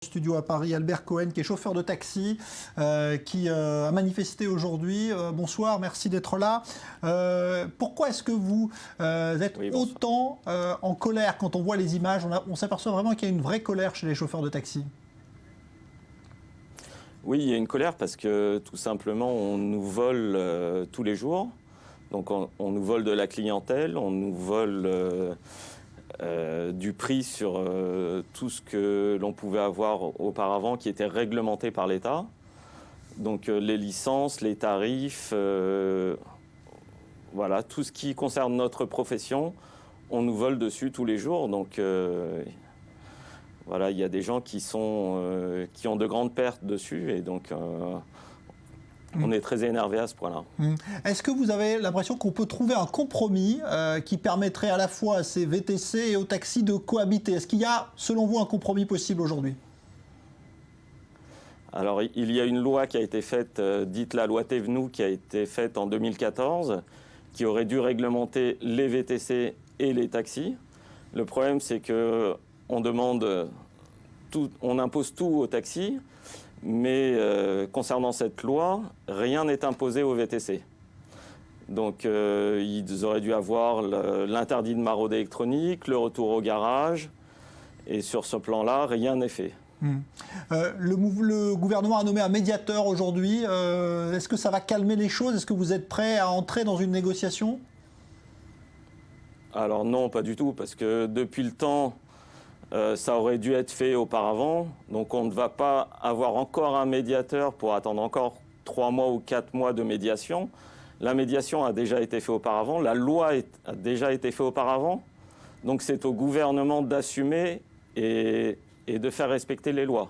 studio à Paris, Albert Cohen, qui est chauffeur de taxi, qui a manifesté aujourd'hui. Bonsoir, merci d'être là. Pourquoi est-ce que vous êtes autant en colère quand on voit les images? On s'aperçoit vraiment qu'il y a une vraie colère chez les chauffeurs de taxi. Oui, il y a une colère parce que tout simplement, on nous vole tous les jours. Donc on nous vole de la clientèle, on nous vole du prix sur tout ce que l'on pouvait avoir auparavant qui était réglementé par l'État. Donc les licences, les tarifs, voilà, tout ce qui concerne notre profession, on nous vole dessus tous les jours. Donc voilà, il y a des gens qui ont de grandes pertes dessus et donc on est très énervé à ce point-là. Est-ce que vous avez l'impression qu'on peut trouver un compromis qui permettrait à la fois à ces VTC et aux taxis de cohabiter? Est-ce qu'il y a, selon vous, un compromis possible aujourd'hui? Alors, il y a une loi qui a été faite, dite la loi Thévenoud, qui a été faite en 2014, qui aurait dû réglementer les VTC et les taxis. Le problème, c'est que on impose tout aux taxis, mais concernant cette loi, rien n'est imposé aux VTC. Donc ils auraient dû avoir l'interdit de maraude électronique, le retour au garage, et sur ce plan-là, rien n'est fait. Le gouvernement a nommé un médiateur aujourd'hui. Est-ce que ça va calmer les choses? Est-ce que vous êtes prêt à entrer dans une négociation? Alors non, pas du tout, parce que depuis le temps, ça aurait dû être fait auparavant. Donc on ne va pas avoir encore un médiateur pour attendre encore 3 mois ou 4 mois de médiation. La médiation a déjà été faite auparavant, la loi a déjà été faite auparavant. Donc c'est au gouvernement d'assumer et de faire respecter les lois.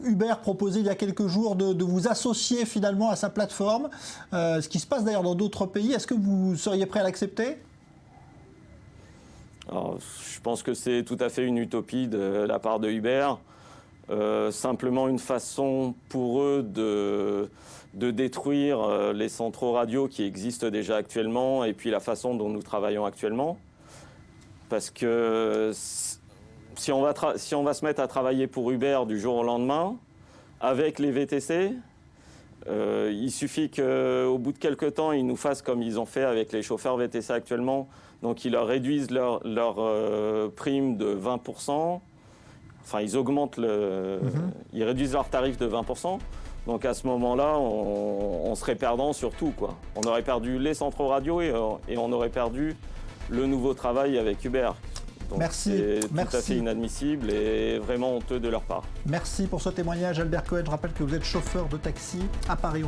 Uber proposait il y a quelques jours de vous associer finalement à sa plateforme, ce qui se passe d'ailleurs dans d'autres pays. Est-ce que vous seriez prêt à l'accepter? Alors, je pense que c'est tout à fait une utopie de la part de Uber. Simplement une façon pour eux de détruire les centraux radio qui existent déjà actuellement et puis la façon dont nous travaillons actuellement. Parce que si on va se mettre à travailler pour Uber du jour au lendemain, avec les VTC, il suffit qu'au bout de quelques temps, ils nous fassent comme ils ont fait avec les chauffeurs VTC actuellement. Donc ils leur réduisent leur prime de 20%. Enfin, ils augmentent ils réduisent leur tarif de 20%. Donc à ce moment-là, on serait perdant sur tout, quoi. On aurait perdu les centraux radio et on aurait perdu le nouveau travail avec Uber. Donc c'est tout à fait inadmissible et vraiment honteux de leur part. Merci pour ce témoignage, Albert Cohen. Je rappelle que vous êtes chauffeur de taxi à Paris.